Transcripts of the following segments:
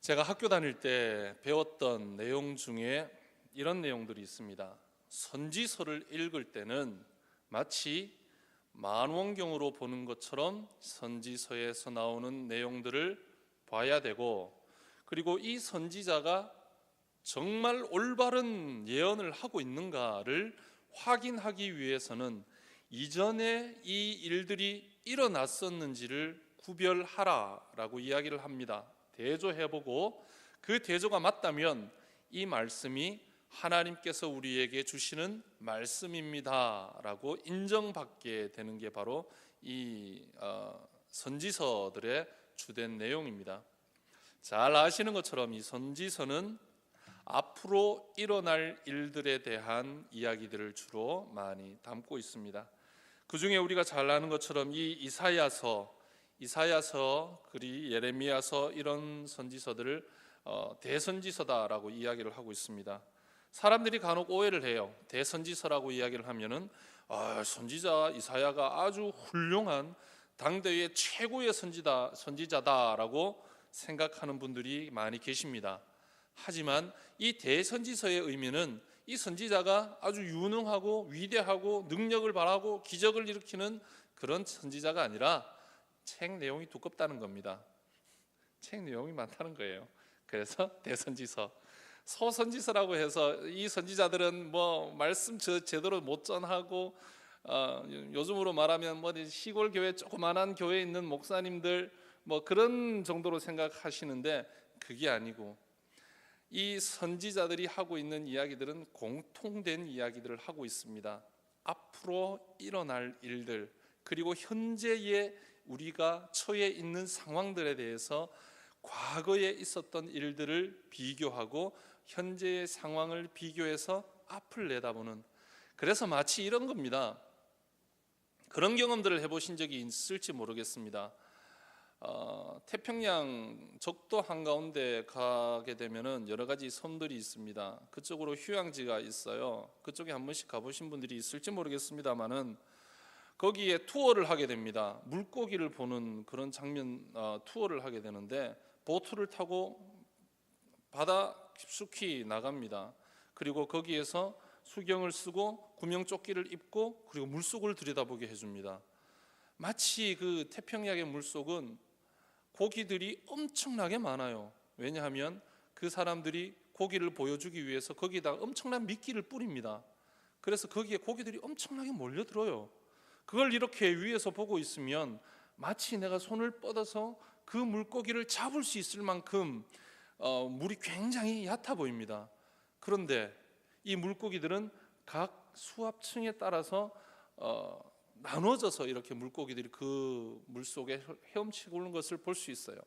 제가 학교 다닐 때 배웠던 내용 중에 이런 내용들이 있습니다. 선지서를 읽을 때는 마치 만원경으로 보는 것처럼 선지서에서 나오는 내용들을 봐야 되고, 그리고 이 선지자가 정말 올바른 예언을 하고 있는가를 확인하기 위해서는 이전에 이 일들이 일어났었는지를 구별하라라고 이야기를 합니다. 대조해보고 그 대조가 맞다면 이 말씀이 하나님께서 우리에게 주시는 말씀입니다라고 인정받게 되는 게 바로 이 선지서들의 주된 내용입니다. 잘 아시는 것처럼 이 선지서는 앞으로 일어날 일들에 대한 이야기들을 주로 많이 담고 있습니다. 그 중에 우리가 잘 아는 것처럼 이 이사야서, 그리 예레미야서, 이런 선지서들을 대선지서다라고 이야기를 하고 있습니다. 사람들이 간혹 오해를 해요. 대선지서라고 이야기를 하면은 선지자 이사야가 아주 훌륭한 당대의 최고의 선지자다라고 생각하는 분들이 많이 계십니다. 하지만 이 대선지서의 의미는 이 선지자가 아주 유능하고 위대하고 능력을 발하고 기적을 일으키는 그런 선지자가 아니라 책 내용이 두껍다는 겁니다. 책 내용이 많다는 거예요. 그래서 대선지서, 소선지서라고 해서 이 선지자들은 뭐 말씀 제대로 못 전하고 요즘으로 말하면 뭐 시골 교회, 조그만한 교회에 있는 목사님들 뭐 그런 정도로 생각하시는데 그게 아니고, 이 선지자들이 하고 있는 이야기들은 공통된 이야기들을 하고 있습니다. 앞으로 일어날 일들, 그리고 현재의 우리가 처해 있는 상황들에 대해서 과거에 있었던 일들을 비교하고 현재의 상황을 비교해서 앞을 내다보는, 그래서 마치 이런 겁니다. 그런 경험들을 해보신 적이 있을지 모르겠습니다. 태평양 적도 한가운데 가게 되면은 여러 가지 섬들이 있습니다. 그쪽으로 휴양지가 있어요. 그쪽에 한 번씩 가보신 분들이 있을지 모르겠습니다만은 거기에 투어를 하게 됩니다. 물고기를 보는 그런 장면 투어를 하게 되는데, 보트를 타고 바다 깊숙이 나갑니다. 그리고 거기에서 수경을 쓰고 구명조끼를 입고 그리고 물속을 들여다보게 해줍니다. 마치 그 태평양의 물속은 고기들이 엄청나게 많아요. 왜냐하면 그 사람들이 고기를 보여주기 위해서 거기다 엄청난 미끼를 뿌립니다. 그래서 거기에 고기들이 엄청나게 몰려들어요. 그걸 이렇게 위에서 보고 있으면 마치 내가 손을 뻗어서 그 물고기를 잡을 수 있을 만큼 물이 굉장히 얕아 보입니다. 그런데 이 물고기들은 각 수압층에 따라서 나눠져서 이렇게 물고기들이 그 물속에 헤엄치고 오는 것을 볼 수 있어요.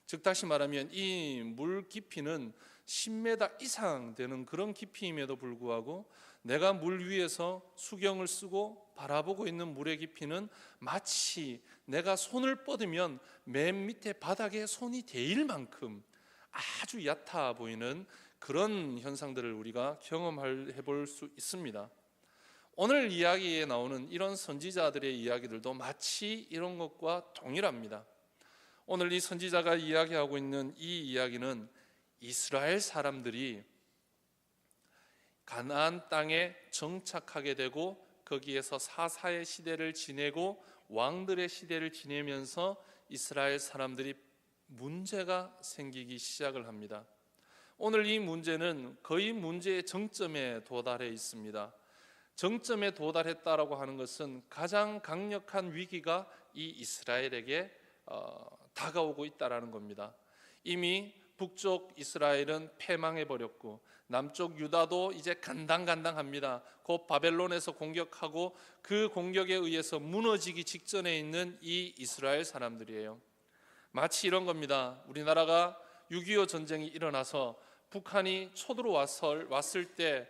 즉 다시 말하면 이 물 깊이는 10m 이상 되는 그런 깊이임에도 불구하고 내가 물 위에서 수경을 쓰고 바라보고 있는 물의 깊이는 마치 내가 손을 뻗으면 맨 밑에 바닥에 손이 대일 만큼 아주 얕아 보이는 그런 현상들을 우리가 경험해 볼 수 있습니다. 오늘 이야기에 나오는 이런 선지자들의 이야기들도 마치 이런 것과 동일합니다. 오늘 이 선지자가 이야기하고 있는 이 이야기는 이스라엘 사람들이 가나안 땅에 정착하게 되고 거기에서 사사의 시대를 지내고 왕들의 시대를 지내면서 이스라엘 사람들이 문제가 생기기 시작을 합니다. 오늘 이 문제는 거의 문제의 정점에 도달해 있습니다. 정점에 도달했다라고 하는 것은 가장 강력한 위기가 이 이스라엘에게 다가오고 있다라는 겁니다. 이미 북쪽 이스라엘은 패망해버렸고 남쪽 유다도 이제 간당간당합니다. 곧 바벨론에서 공격하고 그 공격에 의해서 무너지기 직전에 있는 이 이스라엘 사람들이에요. 마치 이런 겁니다. 우리나라가 6.25 전쟁이 일어나서 북한이 쳐들어왔을 때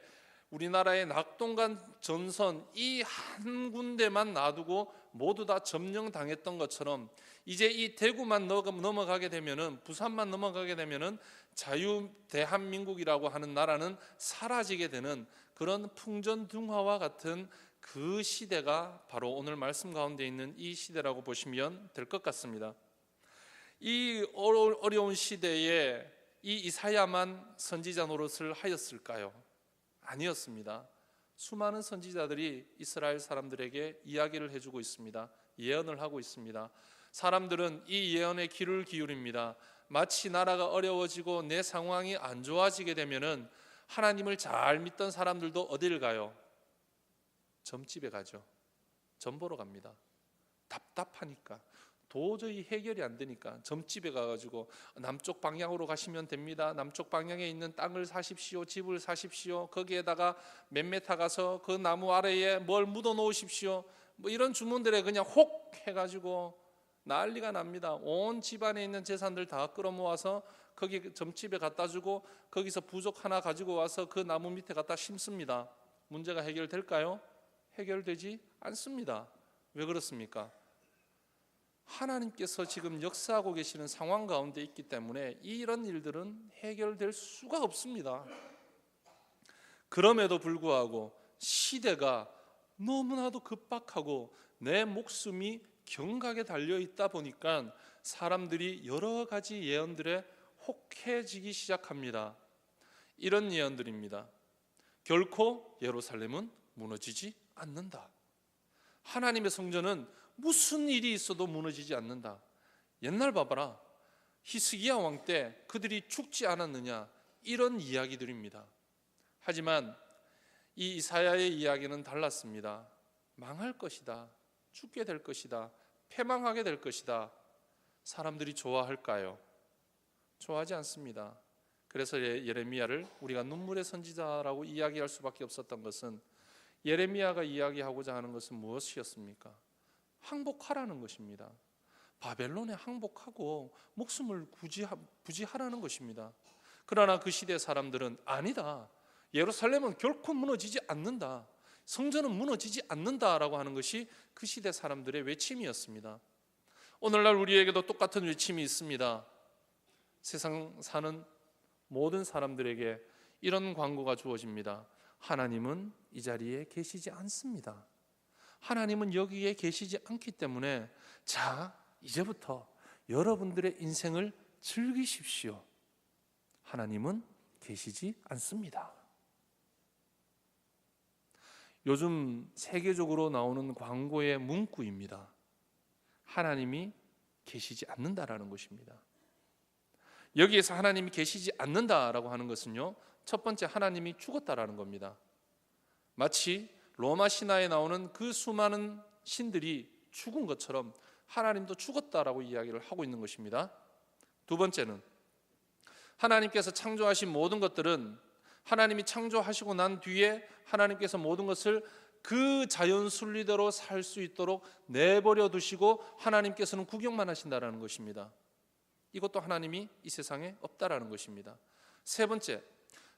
우리나라의 낙동강 전선 이 한 군데만 놔두고 모두 다 점령당했던 것처럼 이제 이 대구만 넘어가게 되면은, 부산만 넘어가게 되면은 자유 대한민국이라고 하는 나라는 사라지게 되는 그런 풍전등화와 같은 그 시대가 바로 오늘 말씀 가운데 있는 이 시대라고 보시면 될 것 같습니다. 이 어려운 시대에 이 이사야만 선지자 노릇을 하였을까요? 아니었습니다. 수많은 선지자들이 이스라엘 사람들에게 이야기를 해주고 있습니다. 예언을 하고 있습니다. 사람들은 이 예언에 귀를 기울입니다. 마치 나라가 어려워지고 내 상황이 안 좋아지게 되면은 하나님을 잘 믿던 사람들도 어디를 가요? 점집에 가죠. 점 보러 갑니다. 답답하니까, 도저히 해결이 안 되니까 점집에 가가지고 남쪽 방향으로 가시면 됩니다. 남쪽 방향에 있는 땅을 사십시오. 집을 사십시오. 거기에다가 몇 메타 가서 그 나무 아래에 뭘 묻어 놓으십시오. 뭐 이런 주문들에 그냥 혹 해가지고 난리가 납니다. 온 집안에 있는 재산들 다 끌어모아서 거기 점집에 갖다 주고 거기서 부족 하나 가지고 와서 그 나무 밑에 갖다 심습니다. 문제가 해결될까요? 해결되지 않습니다. 왜 그렇습니까? 하나님께서 지금 역사하고 계시는 상황 가운데 있기 때문에 이런 일들은 해결될 수가 없습니다. 그럼에도 불구하고 시대가 너무나도 급박하고 내 목숨이 경각에 달려 있다 보니까 사람들이 여러 가지 예언들에 혹해지기 시작합니다. 이런 예언들입니다. 결코 예루살렘은 무너지지 않는다. 하나님의 성전은 무슨 일이 있어도 무너지지 않는다. 옛날 봐봐라, 히스기야 왕 때 그들이 죽지 않았느냐, 이런 이야기들입니다. 하지만 이 이사야의 이야기는 달랐습니다. 망할 것이다, 죽게 될 것이다, 패망하게 될 것이다. 사람들이 좋아할까요? 좋아하지 않습니다. 그래서 예레미야를 우리가 눈물의 선지자라고 이야기할 수밖에 없었던 것은, 예레미야가 이야기하고자 하는 것은 무엇이었습니까? 항복하라는 것입니다. 바벨론에 항복하고 목숨을 부지하라는 것입니다. 그러나 그 시대 사람들은 아니다, 예루살렘은 결코 무너지지 않는다, 성전은 무너지지 않는다라고 하는 것이 그 시대 사람들의 외침이었습니다. 오늘날 우리에게도 똑같은 외침이 있습니다. 세상 사는 모든 사람들에게 이런 광고가 주어집니다. 하나님은 이 자리에 계시지 않습니다. 하나님은 여기에 계시지 않기 때문에 자, 이제부터 여러분들의 인생을 즐기십시오. 하나님은 계시지 않습니다. 요즘 세계적으로 나오는 광고의 문구입니다. 하나님이 계시지 않는다라는 것입니다. 여기에서 하나님이 계시지 않는다라고 하는 것은요, 첫 번째, 하나님이 죽었다라는 겁니다. 마치 로마 신화에 나오는 그 수많은 신들이 죽은 것처럼 하나님도 죽었다라고 이야기를 하고 있는 것입니다. 두 번째는, 하나님께서 창조하신 모든 것들은 하나님이 창조하시고 난 뒤에 하나님께서 모든 것을 그 자연 순리대로 살 수 있도록 내버려 두시고 하나님께서는 구경만 하신다라는 것입니다. 이것도 하나님이 이 세상에 없다라는 것입니다. 세 번째,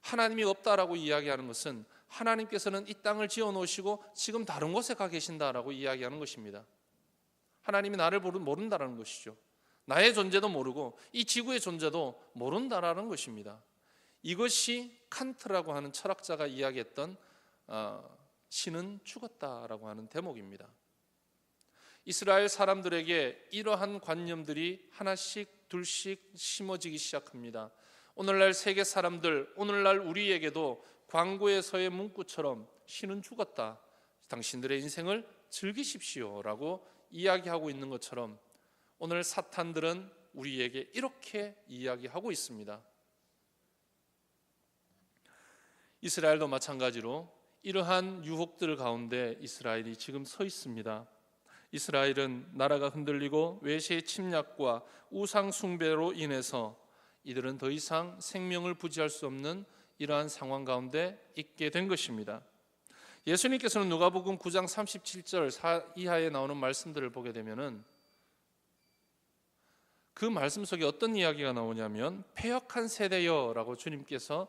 하나님이 없다라고 이야기하는 것은 하나님께서는 이 땅을 지어 놓으시고 지금 다른 곳에 가 계신다라고 이야기하는 것입니다. 하나님이 나를 모른다라는 것이죠. 나의 존재도 모르고 이 지구의 존재도 모른다라는 것입니다. 이것이 칸트라고 하는 철학자가 이야기했던 신은 죽었다라고 하는 대목입니다. 이스라엘 사람들에게 이러한 관념들이 하나씩 둘씩 심어지기 시작합니다. 오늘날 세계 사람들, 오늘날 우리에게도 광고에서의 문구처럼 신은 죽었다, 당신들의 인생을 즐기십시오라고 이야기하고 있는 것처럼 오늘 사탄들은 우리에게 이렇게 이야기하고 있습니다. 이스라엘도 마찬가지로 이러한 유혹들 가운데 이스라엘이 지금 서 있습니다. 이스라엘은 나라가 흔들리고 외세의 침략과 우상 숭배로 인해서 이들은 더 이상 생명을 부지할 수 없는 이러한 상황 가운데 있게 된 것입니다. 예수님께서는 누가복음 9장 37절 이하에 나오는 말씀들을 보게 되면은 그 말씀 속에 어떤 이야기가 나오냐면, 패역한 세대여라고 주님께서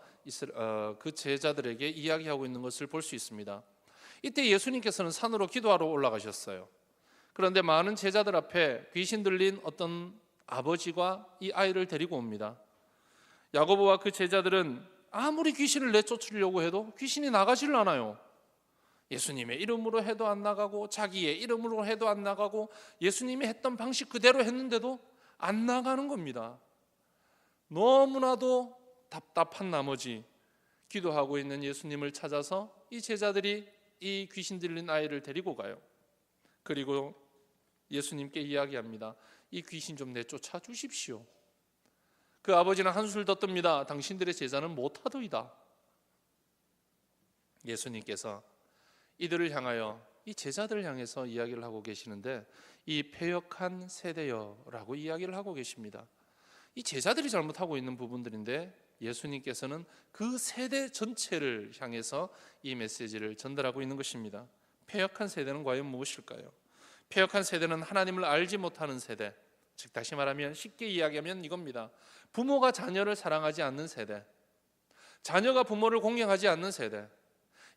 그 제자들에게 이야기하고 있는 것을 볼 수 있습니다. 이때 예수님께서는 산으로 기도하러 올라가셨어요. 그런데 많은 제자들 앞에 귀신 들린 어떤 아버지가 이 아이를 데리고 옵니다. 야고보와 그 제자들은 아무리 귀신을 내쫓으려고 해도 귀신이 나가질 않아요. 예수님의 이름으로 해도 안 나가고 자기의 이름으로 해도 안 나가고 예수님이 했던 방식 그대로 했는데도 안 나가는 겁니다. 너무나도 답답한 나머지 기도하고 있는 예수님을 찾아서 이 제자들이 이 귀신 들린 아이를 데리고 가요. 그리고 예수님께 이야기합니다. 이 귀신 좀 내쫓아 주십시오. 그 아버지는 한술 더 뜹니다. 당신들의 제자는 못하더이다. 예수님께서 이들을 향하여, 이 제자들을 향해서 이야기를 하고 계시는데, 이 패역한 세대여라고 이야기를 하고 계십니다. 이 제자들이 잘못하고 있는 부분들인데 예수님께서는 그 세대 전체를 향해서 이 메시지를 전달하고 있는 것입니다. 패역한 세대는 과연 무엇일까요? 패역한 세대는 하나님을 알지 못하는 세대, 즉 다시 말하면, 쉽게 이야기하면 이겁니다. 부모가 자녀를 사랑하지 않는 세대, 자녀가 부모를 공경하지 않는 세대.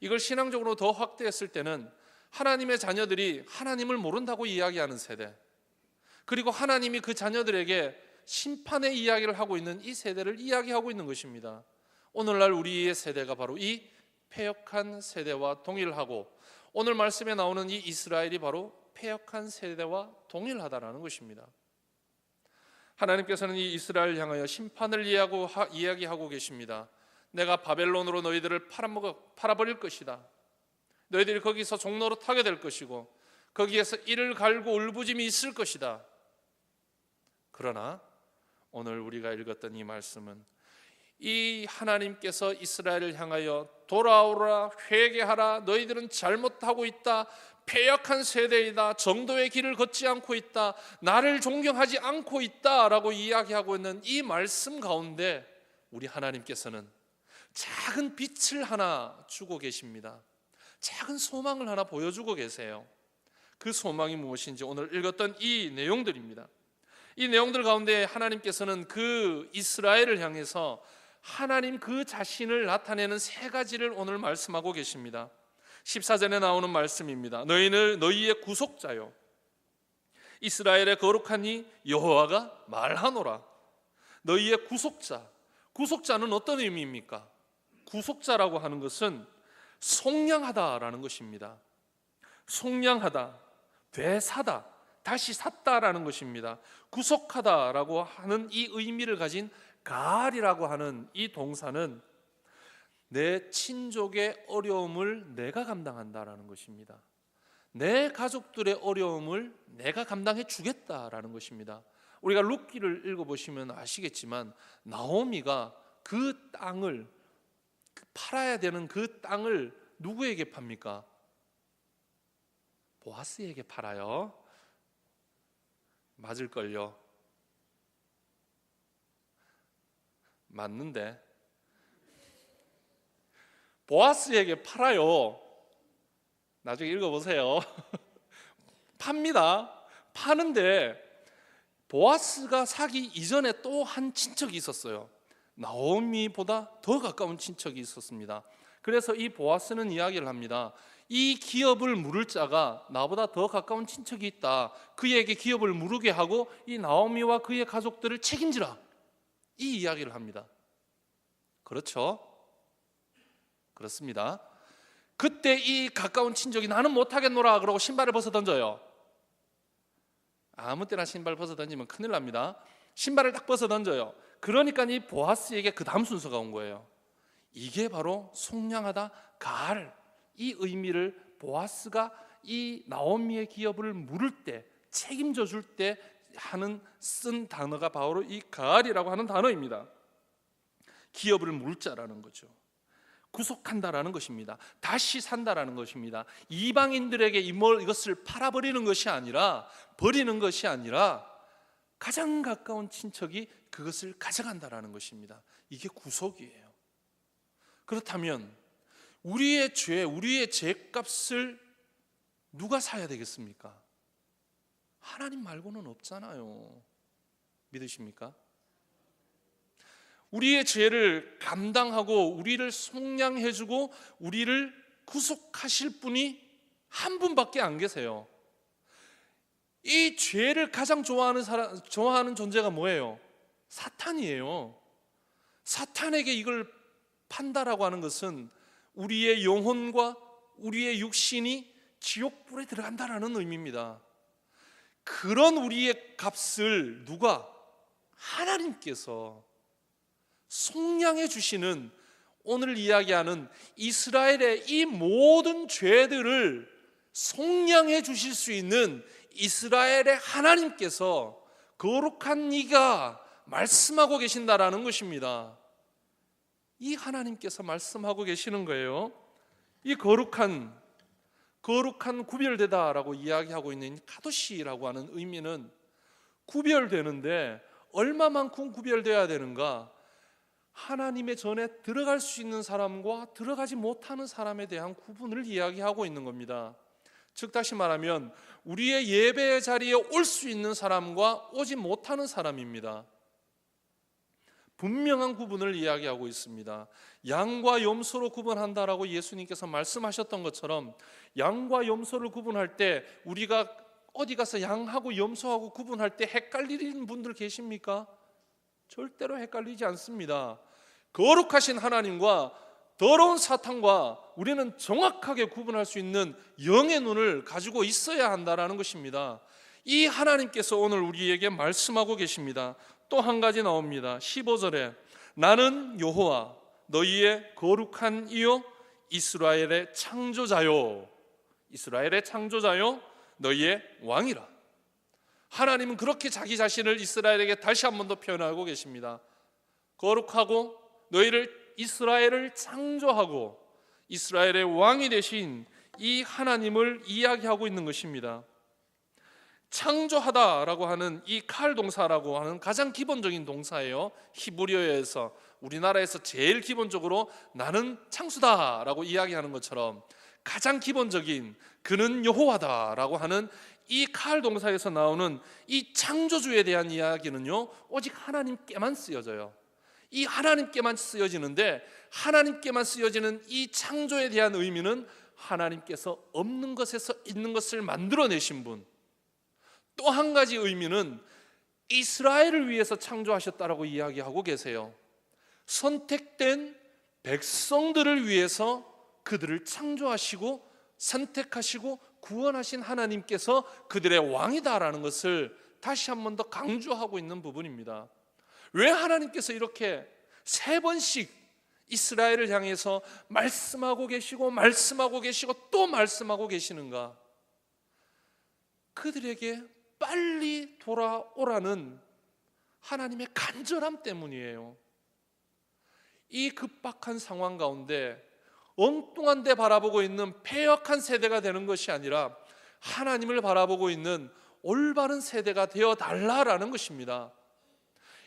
이걸 신앙적으로 더 확대했을 때는 하나님의 자녀들이 하나님을 모른다고 이야기하는 세대, 그리고 하나님이 그 자녀들에게 심판의 이야기를 하고 있는 이 세대를 이야기하고 있는 것입니다. 오늘날 우리의 세대가 바로 이 패역한 세대와 동일하고, 오늘 말씀에 나오는 이 이스라엘이 바로 패역한 세대와 동일하다라는 것입니다. 하나님께서는 이 이스라엘을 향하여 심판을 이야기하고 계십니다. 내가 바벨론으로 너희들을 팔아버릴 것이다. 너희들이 거기서 종로로 타게 될 것이고 거기에서 이를 갈고 울부짖음이 있을 것이다. 그러나 오늘 우리가 읽었던 이 말씀은, 이 하나님께서 이스라엘을 향하여 돌아오라, 회개하라, 너희들은 잘못하고 있다, 패역한 세대이다, 정도의 길을 걷지 않고 있다, 나를 존경하지 않고 있다 라고 이야기하고 있는 이 말씀 가운데 우리 하나님께서는 작은 빛을 하나 주고 계십니다. 작은 소망을 하나 보여주고 계세요. 그 소망이 무엇인지 오늘 읽었던 이 내용들입니다. 이 내용들 가운데 하나님께서는 그 이스라엘을 향해서 하나님 그 자신을 나타내는 세 가지를 오늘 말씀하고 계십니다. 14절에 나오는 말씀입니다. 너희의 구속자요, 이스라엘의 거룩한 이 여호와가 말하노라. 너희의 구속자. 구속자는 어떤 의미입니까? 구속자라고 하는 것은 속량하다라는 것입니다. 속량하다, 되사다, 다시 샀다라는 것입니다. 구속하다라고 하는 이 의미를 가진 가알이라고 하는 이 동사는 내 친족의 어려움을 내가 감당한다라는 것입니다. 내 가족들의 어려움을 내가 감당해 주겠다라는 것입니다. 우리가 룻기를 읽어보시면 아시겠지만 나오미가 그 땅을, 팔아야 되는 그 땅을 누구에게 팝니까? 보아스에게 팔아요. 맞을걸요? 맞는데 보아스에게 팔아요. 나중에 읽어보세요. 팝니다. 파는데 보아스가 사기 이전에 또 한 친척이 있었어요. 나오미보다 더 가까운 친척이 있었습니다. 그래서 이 보아스는 이야기를 합니다. 이 기업을 물을 자가 나보다 더 가까운 친척이 있다. 그에게 기업을 물게 하고 이 나오미와 그의 가족들을 책임지라. 이 이야기를 합니다. 그렇죠? 그렇습니다. 그때 이 가까운 친족이 나는 못하겠노라 그러고 신발을 벗어 던져요. 아무 때나 신발 벗어 던지면 큰일 납니다. 신발을 딱 벗어 던져요. 그러니까 이 보아스에게 그 다음 순서가 온 거예요. 이게 바로 속량하다, 가알, 이 의미를 보아스가 이 나오미의 기업을 물을 때, 책임져 줄 때 쓴 단어가 바로 이 가알이라고 하는 단어입니다. 기업을 물 자라는 거죠. 구속한다라는 것입니다. 다시 산다라는 것입니다. 이방인들에게 이것을 팔아버리는 것이 아니라, 버리는 것이 아니라 가장 가까운 친척이 그것을 가져간다라는 것입니다. 이게 구속이에요. 그렇다면 우리의 죄, 우리의 죄값을 누가 사야 되겠습니까? 하나님 말고는 없잖아요. 믿으십니까? 우리의 죄를 감당하고 우리를 속량해주고 우리를 구속하실 분이 한 분밖에 안 계세요. 이 죄를 가장 좋아하는 존재가 뭐예요? 사탄이에요. 사탄에게 이걸 판다라고 하는 것은 우리의 영혼과 우리의 육신이 지옥불에 들어간다라는 의미입니다. 그런 우리의 값을 누가? 하나님께서 속량해 주시는, 오늘 이야기하는 이스라엘의 이 모든 죄들을 속량해 주실 수 있는 이스라엘의 하나님께서, 거룩한 이가 말씀하고 계신다라는 것입니다. 이 하나님께서 말씀하고 계시는 거예요. 이 거룩한 구별되다라고 이야기하고 있는 카도시라고 하는 의미는, 구별되는데 얼마만큼 구별되어야 되는가? 하나님의 전에 들어갈 수 있는 사람과 들어가지 못하는 사람에 대한 구분을 이야기하고 있는 겁니다. 즉 다시 말하면 우리의 예배의 자리에 올 수 있는 사람과 오지 못하는 사람입니다. 분명한 구분을 이야기하고 있습니다. 양과 염소로 구분한다라고 예수님께서 말씀하셨던 것처럼, 양과 염소를 구분할 때 우리가 어디 가서 양하고 염소하고 구분할 때 헷갈리는 분들 계십니까? 절대로 헷갈리지 않습니다. 거룩하신 하나님과 더러운 사탄과 우리는 정확하게 구분할 수 있는 영의 눈을 가지고 있어야 한다라는 것입니다. 이 하나님께서 오늘 우리에게 말씀하고 계십니다. 또 한 가지 나옵니다. 15절에 나는 여호와 너희의 거룩한 이요 이스라엘의 창조자요, 이스라엘의 창조자요 너희의 왕이라. 하나님은 그렇게 자기 자신을 이스라엘에게 다시 한 번 더 표현하고 계십니다. 거룩하고 너희를, 이스라엘을 창조하고 이스라엘의 왕이 되신 이 하나님을 이야기하고 있는 것입니다. 창조하다라고 하는 이 칼 동사라고 하는 가장 기본적인 동사예요. 히브리어에서, 우리나라에서 제일 기본적으로 나는 창수다라고 이야기하는 것처럼 가장 기본적인 그는 여호와다라고 하는 이 칼 동사에서 나오는 이 창조주에 대한 이야기는요, 오직 하나님께만 쓰여져요. 이 하나님께만 쓰여지는데, 하나님께만 쓰여지는 이 창조에 대한 의미는 하나님께서 없는 것에서 있는 것을 만들어내신 분. 또 한 가지 의미는 이스라엘을 위해서 창조하셨다라고 이야기하고 계세요. 선택된 백성들을 위해서 그들을 창조하시고 선택하시고 구원하신 하나님께서 그들의 왕이다라는 것을 다시 한 번 더 강조하고 있는 부분입니다. 왜 하나님께서 이렇게 세 번씩 이스라엘을 향해서 말씀하고 계시고 말씀하고 계시고 또 말씀하고 계시는가? 그들에게 빨리 돌아오라는 하나님의 간절함 때문이에요. 이 급박한 상황 가운데 엉뚱한 데 바라보고 있는 패역한 세대가 되는 것이 아니라 하나님을 바라보고 있는 올바른 세대가 되어 달라라는 것입니다.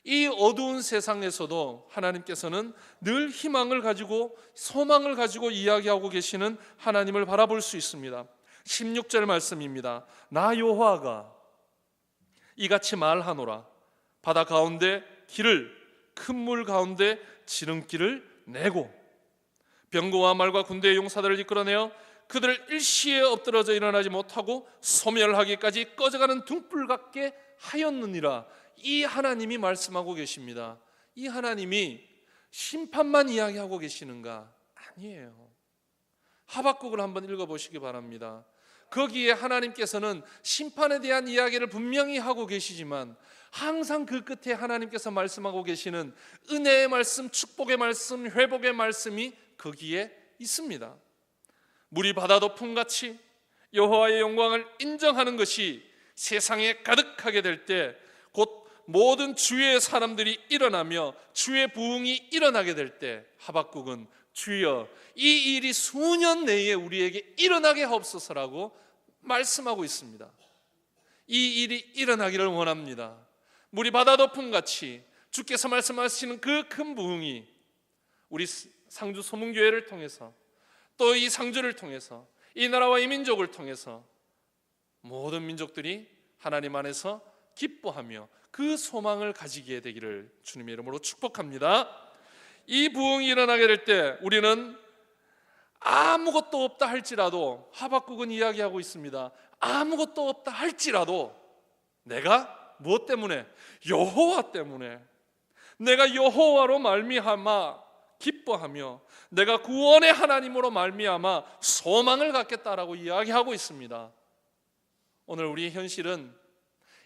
이 어두운 세상에서도 하나님께서는 늘 희망을 가지고 소망을 가지고 이야기하고 계시는 하나님을 바라볼 수 있습니다. 16절 말씀입니다. 나 여호와가 이같이 말하노라. 바다 가운데 길을, 큰 물 가운데 지름길을 내고 병거와 말과 군대의 용사들을 이끌어내어 그들을 일시에 엎드러져 일어나지 못하고 소멸하기까지 꺼져가는 등불 같게 하였느니라. 이 하나님이 말씀하고 계십니다. 이 하나님이 심판만 이야기하고 계시는가? 아니에요. 하박국을 한번 읽어보시기 바랍니다. 거기에 하나님께서는 심판에 대한 이야기를 분명히 하고 계시지만 항상 그 끝에 하나님께서 말씀하고 계시는 은혜의 말씀, 축복의 말씀, 회복의 말씀이 거기에 있습니다. 물이 바다 덮음같이 여호와의 영광을 인정하는 것이 세상에 가득하게 될 때 곧 모든 주의 사람들이 일어나며 주의 부흥이 일어나게 될 때 하박국은 주여 이 일이 수년 내에 우리에게 일어나게 하옵소서라고 말씀하고 있습니다. 이 일이 일어나기를 원합니다. 물이 바다 덮음같이 주께서 말씀하시는 그 큰 부흥이 우리 상주 소문교회를 통해서 또 이 상주를 통해서 이 나라와 이 민족을 통해서 모든 민족들이 하나님 안에서 기뻐하며 그 소망을 가지게 되기를 주님의 이름으로 축복합니다. 이 부흥이 일어나게 될 때 우리는 아무것도 없다 할지라도, 하박국은 이야기하고 있습니다. 아무것도 없다 할지라도 내가 무엇 때문에? 여호와 때문에 내가 여호와로 말미암아 기뻐하며 내가 구원의 하나님으로 말미암아 소망을 갖겠다라고 이야기하고 있습니다. 오늘 우리의 현실은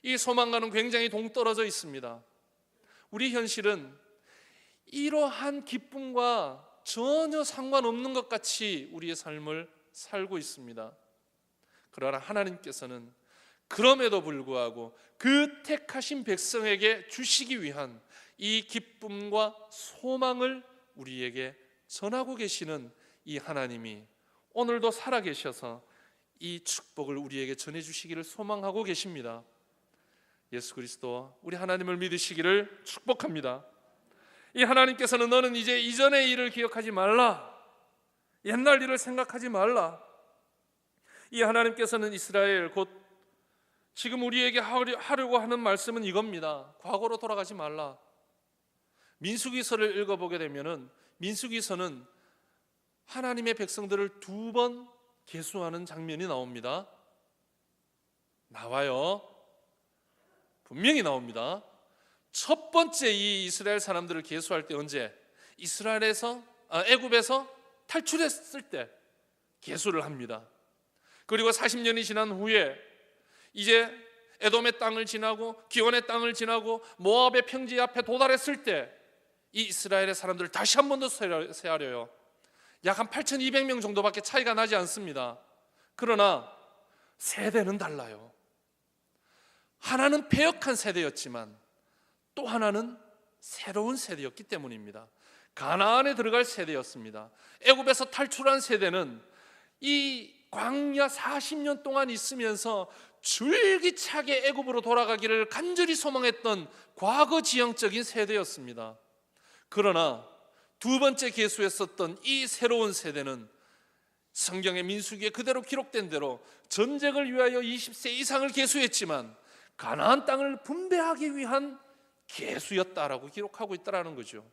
이 소망과는 굉장히 동떨어져 있습니다. 우리 현실은 이러한 기쁨과 전혀 상관없는 것 같이 우리의 삶을 살고 있습니다. 그러나 하나님께서는 그럼에도 불구하고 그 택하신 백성에게 주시기 위한 이 기쁨과 소망을 우리에게 전하고 계시는 이 하나님이 오늘도 살아계셔서 이 축복을 우리에게 전해주시기를 소망하고 계십니다. 예수 그리스도 우리 하나님을 믿으시기를 축복합니다. 이 하나님께서는 너는 이제 이전의 일을 기억하지 말라, 옛날 일을 생각하지 말라. 이 하나님께서는 이스라엘 곧 지금 우리에게 하려고 하는 말씀은 이겁니다. 과거로 돌아가지 말라. 민수기서를 읽어보게 되면은 민수기서는 하나님의 백성들을 2번 계수하는 장면이 나옵니다. 나와요. 분명히 나옵니다. 첫 번째 이 이스라엘 사람들을 계수할 때 언제? 애굽에서 탈출했을 때 계수를 합니다. 그리고 40년이 지난 후에 이제 에돔의 땅을 지나고 기온의 땅을 지나고 모압의 평지 앞에 도달했을 때 이 이스라엘의 사람들을 다시 한 번 더 세하려요. 약 한 8,200명 정도밖에 차이가 나지 않습니다. 그러나 세대는 달라요. 하나는 패역한 세대였지만 또 하나는 새로운 세대였기 때문입니다. 가나안에 들어갈 세대였습니다. 애굽에서 탈출한 세대는 이 광야 40년 동안 있으면서 줄기차게 애굽으로 돌아가기를 간절히 소망했던 과거 지향적인 세대였습니다. 그러나 2번째 계수했었던 이 새로운 세대는 성경의 민수기에 그대로 기록된 대로 전쟁을 위하여 20세 이상을 계수했지만 가나안 땅을 분배하기 위한 계수였다라고 기록하고 있다는 거죠.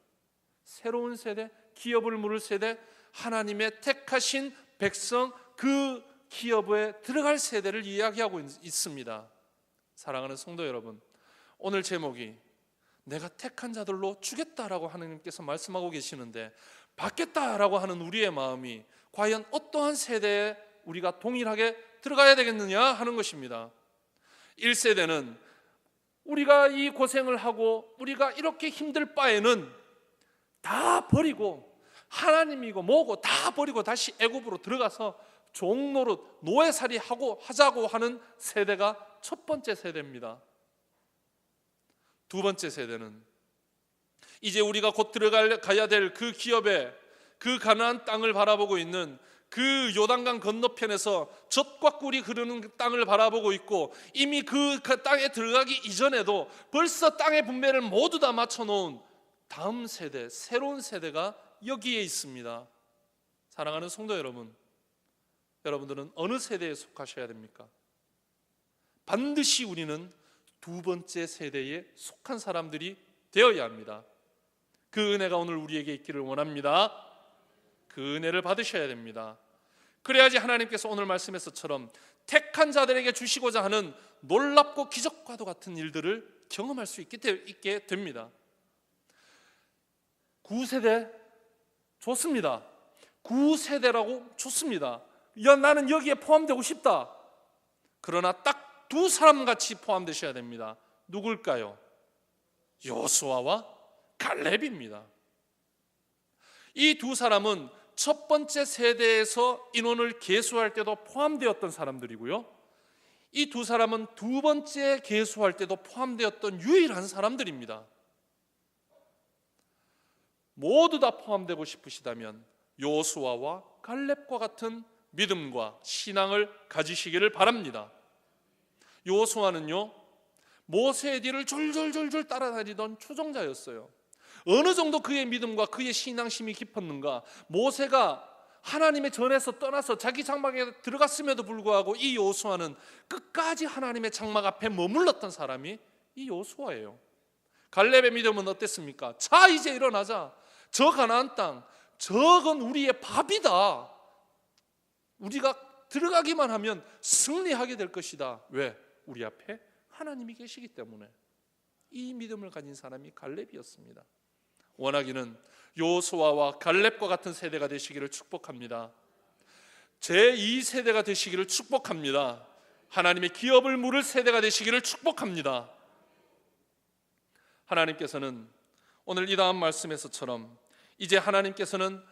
새로운 세대, 기업을 물을 세대, 하나님의 택하신 백성, 그 기업에 들어갈 세대를 이야기하고 있습니다. 사랑하는 성도 여러분, 오늘 제목이 내가 택한 자들로 주겠다라고 하나님께서 말씀하고 계시는데 받겠다라고 하는 우리의 마음이 과연 어떠한 세대에 우리가 동일하게 들어가야 되겠느냐 하는 것입니다. 1세대는 우리가 이 고생을 하고 우리가 이렇게 힘들 바에는 다 버리고 하나님이고 뭐고 다 버리고 다시 애굽으로 들어가서 종노릇 노예살이 하자고 하는 세대가 첫 번째 세대입니다. 2번째 세대는 이제 우리가 곧 들어가야 될 그 기업에 그 가나안 땅을 바라보고 있는 그 요단강 건너편에서 젖과 꿀이 흐르는 땅을 바라보고 있고 이미 그 땅에 들어가기 이전에도 벌써 땅의 분배를 모두 다 맞춰놓은 다음 세대, 새로운 세대가 여기에 있습니다. 사랑하는 성도 여러분, 여러분들은 어느 세대에 속하셔야 됩니까? 반드시 우리는 2번째 세대에 속한 사람들이 되어야 합니다. 그 은혜가 오늘 우리에게 있기를 원합니다. 그 은혜를 받으셔야 됩니다. 그래야지 하나님께서 오늘 말씀에서처럼 택한 자들에게 주시고자 하는 놀랍고 기적과도 같은 일들을 경험할 수 있게 됩니다. 9세대 좋습니다. 9세대라고 좋습니다. 나는 여기에 포함되고 싶다. 그러나 딱 2사람 같이 포함되셔야 됩니다. 누굴까요? 여호수아와 갈렙입니다. 이 2사람은 첫 번째 세대에서 인원을 계수할 때도 포함되었던 사람들이고요, 이 2사람은 2번째 계수할 때도 포함되었던 유일한 사람들입니다. 모두 다 포함되고 싶으시다면 여호수아와 갈렙과 같은 믿음과 신앙을 가지시기를 바랍니다. 여호수아는요, 모세의 뒤를 졸졸졸졸 따라다니던 추종자였어요. 어느 정도 그의 믿음과 그의 신앙심이 깊었는가, 모세가 하나님의 전에서 떠나서 자기 장막에 들어갔음에도 불구하고 이 여호수아는 끝까지 하나님의 장막 앞에 머물렀던 사람이 이 여호수아예요. 갈렙의 믿음은 어땠습니까? 자, 이제 일어나자. 저 가나안 땅, 저건 우리의 밥이다. 우리가 들어가기만 하면 승리하게 될 것이다. 왜? 우리 앞에 하나님이 계시기 때문에. 이 믿음을 가진 사람이 갈렙이었습니다. 원하기는 여호수아와 갈렙과 같은 세대가 되시기를 축복합니다. 제2세대가 되시기를 축복합니다. 하나님의 기업을 물을 세대가 되시기를 축복합니다. 하나님께서는 오늘 이 다음 말씀에서처럼 이제 하나님께서는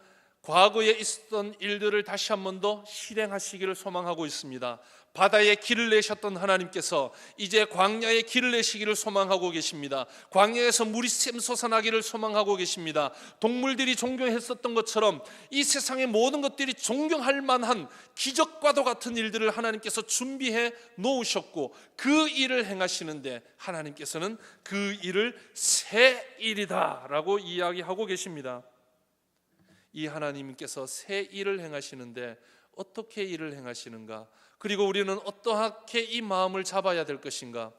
과거에 있었던 일들을 다시 한 번 더 실행하시기를 소망하고 있습니다. 바다에 길을 내셨던 하나님께서 이제 광야에 길을 내시기를 소망하고 계십니다. 광야에서 물이 샘솟아나기를 소망하고 계십니다. 동물들이 존경했었던 것처럼 이 세상의 모든 것들이 존경할 만한 기적과도 같은 일들을 하나님께서 준비해 놓으셨고 그 일을 행하시는데 하나님께서는 그 일을 새 일이다 라고 이야기하고 계십니다. 이 하나님께서 새 일을 행하시는데 어떻게 일을 행하시는가? 그리고 우리는 어떻게 이 마음을 잡아야 될 것인가?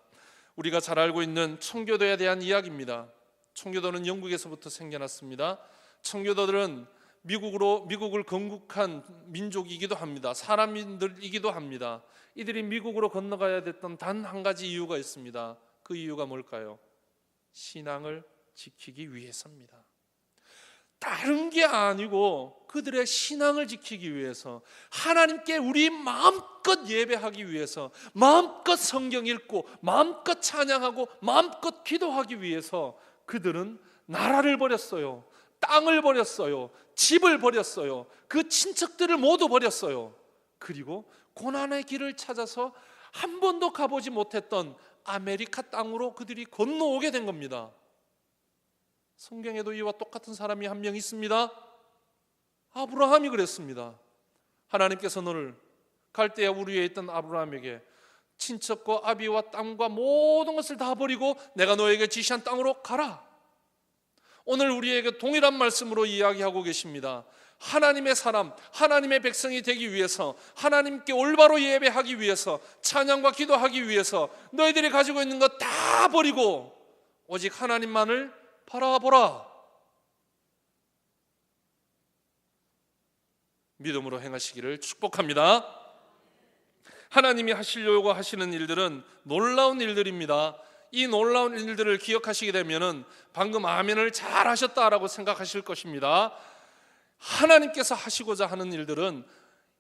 우리가 잘 알고 있는 청교도에 대한 이야기입니다. 청교도는 영국에서부터 생겨났습니다. 청교도들은 미국을 건국한 민족이기도 합니다. 사람들이기도 합니다. 이들이 미국으로 건너가야 됐던 단 한 가지 이유가 있습니다. 그 이유가 뭘까요? 신앙을 지키기 위해서입니다. 다른 게 아니고 그들의 신앙을 지키기 위해서, 하나님께 우리 마음껏 예배하기 위해서, 마음껏 성경 읽고 마음껏 찬양하고 마음껏 기도하기 위해서 그들은 나라를 버렸어요. 땅을 버렸어요. 집을 버렸어요. 그 친척들을 모두 버렸어요. 그리고 고난의 길을 찾아서 한 번도 가보지 못했던 아메리카 땅으로 그들이 건너오게 된 겁니다. 성경에도 이와 똑같은 사람이 한 명 있습니다. 아브라함이 그랬습니다. 하나님께서 너를 갈대아 우르에 있던 아브라함에게 친척과 아비와 땅과 모든 것을 다 버리고 내가 너에게 지시한 땅으로 가라. 오늘 우리에게 동일한 말씀으로 이야기하고 계십니다. 하나님의 사람, 하나님의 백성이 되기 위해서, 하나님께 올바로 예배하기 위해서, 찬양과 기도하기 위해서 너희들이 가지고 있는 것 다 버리고 오직 하나님만을 바라보라. 믿음으로 행하시기를 축복합니다. 하나님이 하시려고 하시는 일들은 놀라운 일들입니다. 이 놀라운 일들을 기억하시게 되면 방금 아멘을 잘 하셨다라고 생각하실 것입니다. 하나님께서 하시고자 하는 일들은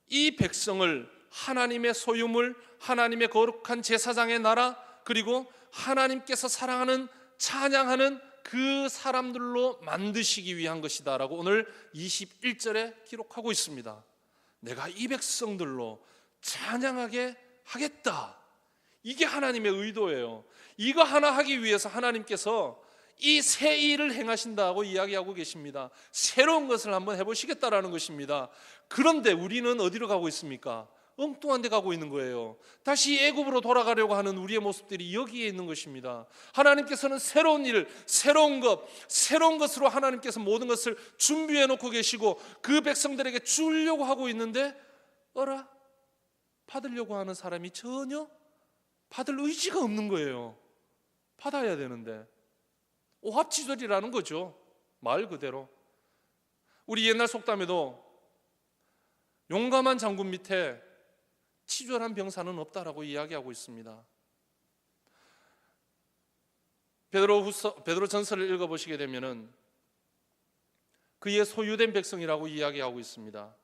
이 백성을 하나님의 소유물, 하나님의 거룩한 제사장의 나라, 그리고 하나님께서 사랑하는, 찬양하는 그 사람들로 만드시기 위한 것이다 라고 오늘 21절에 기록하고 있습니다. 내가 이 백성들로 찬양하게 하겠다. 이게 하나님의 의도예요. 이거 하나 하기 위해서 하나님께서 이 새 일을 행하신다고 이야기하고 계십니다. 새로운 것을 한번 해보시겠다라는 것입니다. 그런데 우리는 어디로 가고 있습니까? 엉뚱한 데 가고 있는 거예요. 다시 애굽으로 돌아가려고 하는 우리의 모습들이 여기에 있는 것입니다. 하나님께서는 새로운 일, 새로운 것으로 하나님께서 모든 것을 준비해 놓고 계시고 그 백성들에게 주려고 하고 있는데 어라? 받으려고 하는 사람이 전혀 받을 의지가 없는 거예요. 받아야 되는데 오합지졸이라는 거죠. 말 그대로. 우리 옛날 속담에도 용감한 장군 밑에 치졸한 병사는 없다라고 이야기하고 있습니다. 베드로 전서를 읽어보시게 되면은 그의 소유된 백성이라고 이야기하고 있습니다.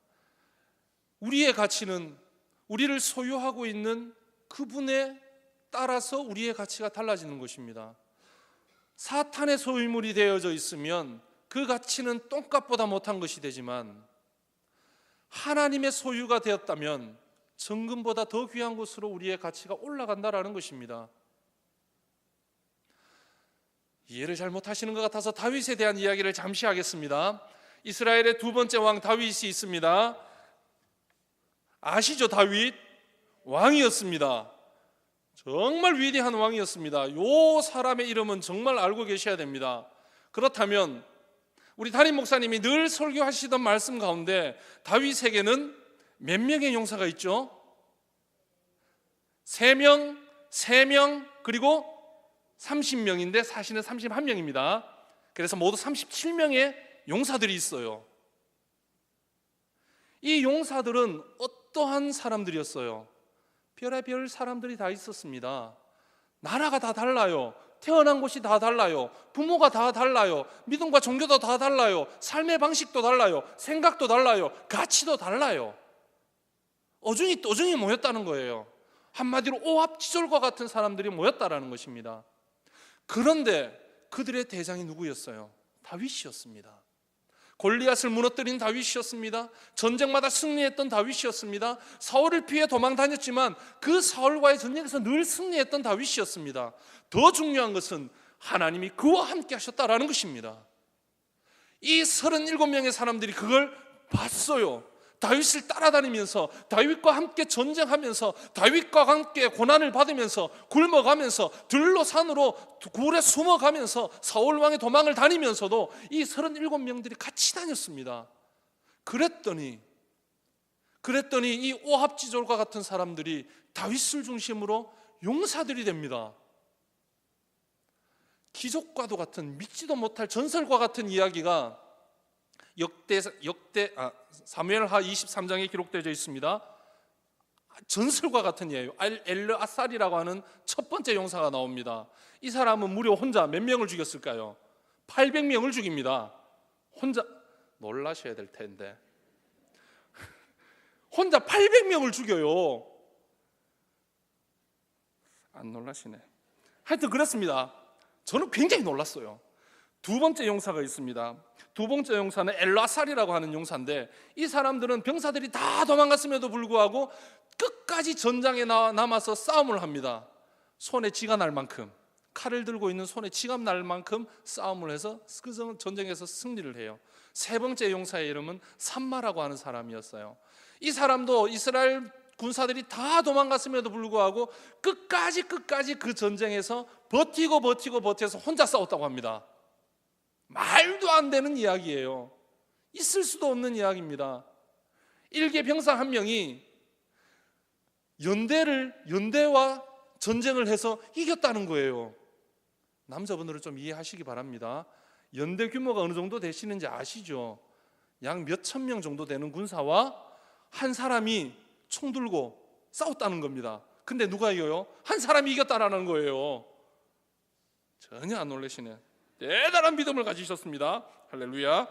우리의 가치는 우리를 소유하고 있는 그분에 따라서 우리의 가치가 달라지는 것입니다. 사탄의 소유물이 되어져 있으면 그 가치는 똥값보다 못한 것이 되지만 하나님의 소유가 되었다면 정금보다 더 귀한 것으로 우리의 가치가 올라간다라는 것입니다. 이해를 잘못하시는 것 같아서 다윗에 대한 이야기를 잠시 하겠습니다. 이스라엘의 두 번째 왕 다윗이 있습니다. 아시죠? 다윗 왕이었습니다. 정말 위대한 왕이었습니다. 이 사람의 이름은 정말 알고 계셔야 됩니다. 그렇다면 우리 담임 목사님이 늘 설교하시던 말씀 가운데 다윗에게는 몇 명의 용사가 있죠? 3명, 그리고 30명인데 사실은 31명입니다. 그래서 모두 37명의 용사들이 있어요. 이 용사들은 어떠한 사람들이었어요? 별의별 사람들이 다 있었습니다. 나라가 다 달라요. 태어난 곳이 다 달라요. 부모가 다 달라요. 믿음과 종교도 다 달라요. 삶의 방식도 달라요. 생각도 달라요. 가치도 달라요. 어중이 또중이 모였다는 거예요. 한마디로 오합지졸과 같은 사람들이 모였다라는 것입니다. 그런데 그들의 대장이 누구였어요? 다윗이었습니다. 골리앗을 무너뜨린 다윗이었습니다. 전쟁마다 승리했던 다윗이었습니다. 사울을 피해 도망 다녔지만 그 사울과의 전쟁에서 늘 승리했던 다윗이었습니다. 더 중요한 것은 하나님이 그와 함께 하셨다라는 것입니다. 이 37명의 사람들이 그걸 봤어요. 다윗을 따라다니면서 다윗과 함께 전쟁하면서 다윗과 함께 고난을 받으면서 굶어가면서 들로 산으로 굴에 숨어가면서 사울 왕의 도망을 다니면서도 이 37명들이 같이 다녔습니다. 그랬더니 이 오합지졸과 같은 사람들이 다윗을 중심으로 용사들이 됩니다. 기적과도 같은, 믿지도 못할 전설과 같은 이야기가 사무엘하 23장에 기록되어 있습니다. 전설과 같은 이야기예요. 엘르아살이라고 하는 첫 번째 용사가 나옵니다. 이 사람은 무려 혼자 몇 명을 죽였을까요? 800명을 죽입니다. 혼자, 놀라셔야 될 텐데 혼자 800명을 죽여요. 안 놀라시네. 하여튼 그렇습니다. 저는 굉장히 놀랐어요. 두 번째 용사가 있습니다. 두 번째 용사는 엘라살이라고 하는 용사인데, 이 사람들은 병사들이 다 도망갔음에도 불구하고 끝까지 전장에 남아서 싸움을 합니다. 손에 쥐가 날 만큼, 칼을 들고 있는 손에 쥐가 날 만큼 싸움을 해서 그 전쟁에서 승리를 해요. 세 번째 용사의 이름은 삼마라고 하는 사람이었어요. 이 사람도 이스라엘 군사들이 다 도망갔음에도 불구하고 끝까지 그 전쟁에서 버텨서 혼자 싸웠다고 합니다. 말도 안 되는 이야기예요. 있을 수도 없는 이야기입니다. 일개 병사 한 명이 연대와 전쟁을 해서 이겼다는 거예요. 남자분들은 좀 이해하시기 바랍니다. 연대 규모가 어느 정도 되시는지 아시죠? 약 몇천 명 정도 되는 군사와 한 사람이 총 들고 싸웠다는 겁니다. 근데 누가 이겨요? 한 사람이 이겼다라는 거예요. 전혀 안 놀라시네. 대단한 믿음을 가지셨습니다. 할렐루야.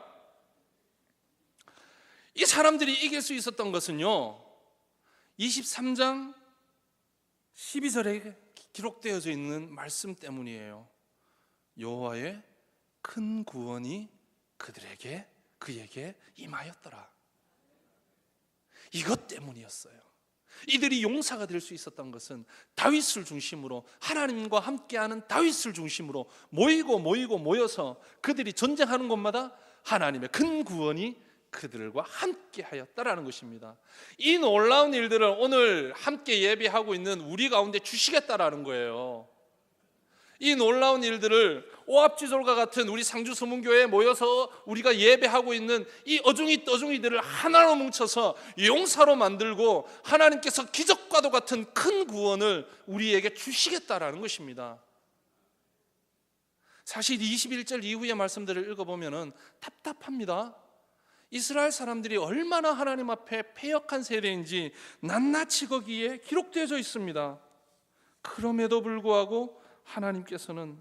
이 사람들이 이길 수 있었던 것은요, 23장 12절에 기록되어져 있는 말씀 때문이에요. 여호와의 큰 구원이 그에게 임하였더라. 이것 때문이었어요. 이들이 용사가 될 수 있었던 것은 다윗을 중심으로, 하나님과 함께하는 다윗을 중심으로 모여서 그들이 전쟁하는 곳마다 하나님의 큰 구원이 그들과 함께 하였다라는 것입니다. 이 놀라운 일들을 오늘 함께 예배하고 있는 우리 가운데 주시겠다라는 거예요. 이 놀라운 일들을 오합지졸과 같은 우리 상주서문교회에 모여서 우리가 예배하고 있는 이 어중이 떠중이들을 하나로 뭉쳐서 용사로 만들고 하나님께서 기적과도 같은 큰 구원을 우리에게 주시겠다라는 것입니다. 사실 21절 이후의 말씀들을 읽어보면 답답합니다. 이스라엘 사람들이 얼마나 하나님 앞에 패역한 세대인지 낱낱이 거기에 기록되어져 있습니다. 그럼에도 불구하고 하나님께서는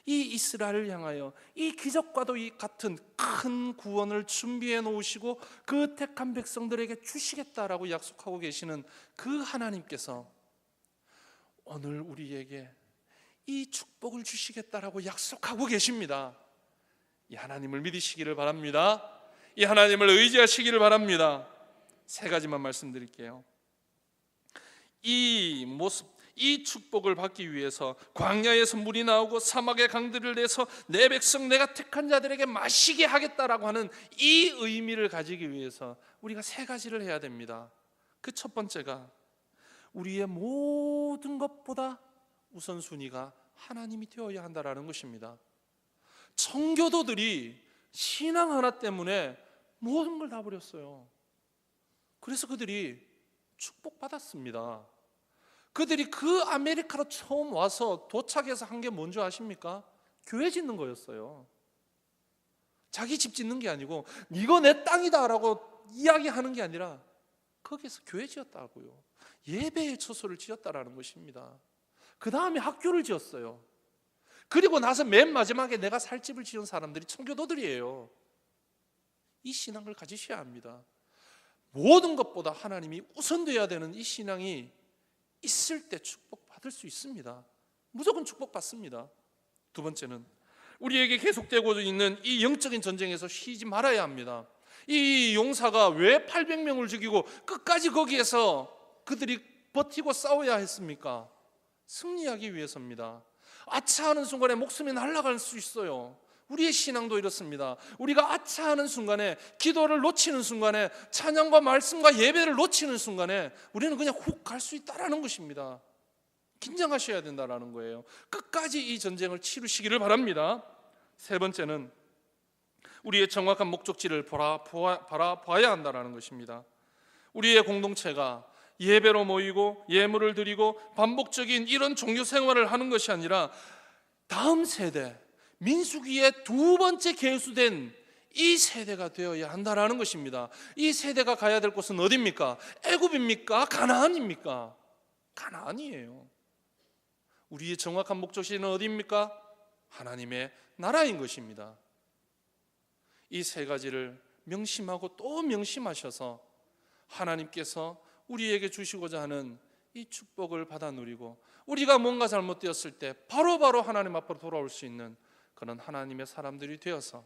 이 이스라엘을 향하여 이 기적과도 같은 큰 구원을 준비해 놓으시고 그 택한 백성들에게 주시겠다라고 약속하고 계시는 그 하나님께서 오늘 우리에게 이 축복을 주시겠다라고 약속하고 계십니다. 이 하나님을 믿으시기를 바랍니다. 이 하나님을 의지하시기를 바랍니다. 세 가지만 말씀드릴게요. 이 축복을 받기 위해서 광야에서 물이 나오고 사막의 강들을 내서 내 백성 내가 택한 자들에게 마시게 하겠다라고 하는 이 의미를 가지기 위해서 우리가 세 가지를 해야 됩니다. 그 첫 번째가 우리의 모든 것보다 우선순위가 하나님이 되어야 한다라는 것입니다. 청교도들이 신앙 하나 때문에 모든 걸 다 버렸어요. 그래서 그들이 축복받았습니다. 그들이 그 아메리카로 처음 와서 도착해서 한 게 뭔지 아십니까? 교회 짓는 거였어요. 자기 집 짓는 게 아니고 이거 내 땅이다 라고 이야기하는 게 아니라 거기서 교회 지었다고요. 예배의 처소를 지었다라는 것입니다. 그 다음에 학교를 지었어요. 그리고 나서 맨 마지막에 내가 살 집을 지은 사람들이 청교도들이에요. 이 신앙을 가지셔야 합니다. 모든 것보다 하나님이 우선되어야 되는 이 신앙이 있을 때 축복받을 수 있습니다. 무조건 축복받습니다. 두 번째는 우리에게 계속되고 있는 이 영적인 전쟁에서 쉬지 말아야 합니다. 이 용사가 왜 800명을 죽이고 끝까지 거기에서 그들이 버티고 싸워야 했습니까? 승리하기 위해서입니다. 아차하는 순간에 목숨이 날아갈 수 있어요. 우리의 신앙도 이렇습니다. 우리가 아차하는 순간에, 기도를 놓치는 순간에, 찬양과 말씀과 예배를 놓치는 순간에 우리는 그냥 훅 갈 수 있다라는 것입니다. 긴장하셔야 된다라는 거예요. 끝까지 이 전쟁을 치르시기를 바랍니다. 세 번째는 우리의 정확한 목적지를 바라봐야 한다는 것입니다. 우리의 공동체가 예배로 모이고 예물을 드리고 반복적인 이런 종교 생활을 하는 것이 아니라 다음 세대, 민수기의 두 번째 계수된 이 세대가 되어야 한다는 것입니다. 이 세대가 가야 될 곳은 어디입니까? 애굽입니까? 가나안입니까? 가나안이에요. 우리의 정확한 목적지는 어디입니까? 하나님의 나라인 것입니다. 이 세 가지를 명심하고 또 명심하셔서 하나님께서 우리에게 주시고자 하는 이 축복을 받아 누리고, 우리가 뭔가 잘못되었을 때 바로바로 하나님 앞으로 돌아올 수 있는 그런 하나님의 사람들이 되어서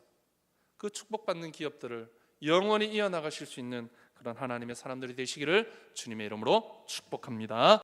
그 축복받는 기업들을 영원히 이어나가실 수 있는 그런 하나님의 사람들이 되시기를 주님의 이름으로 축복합니다.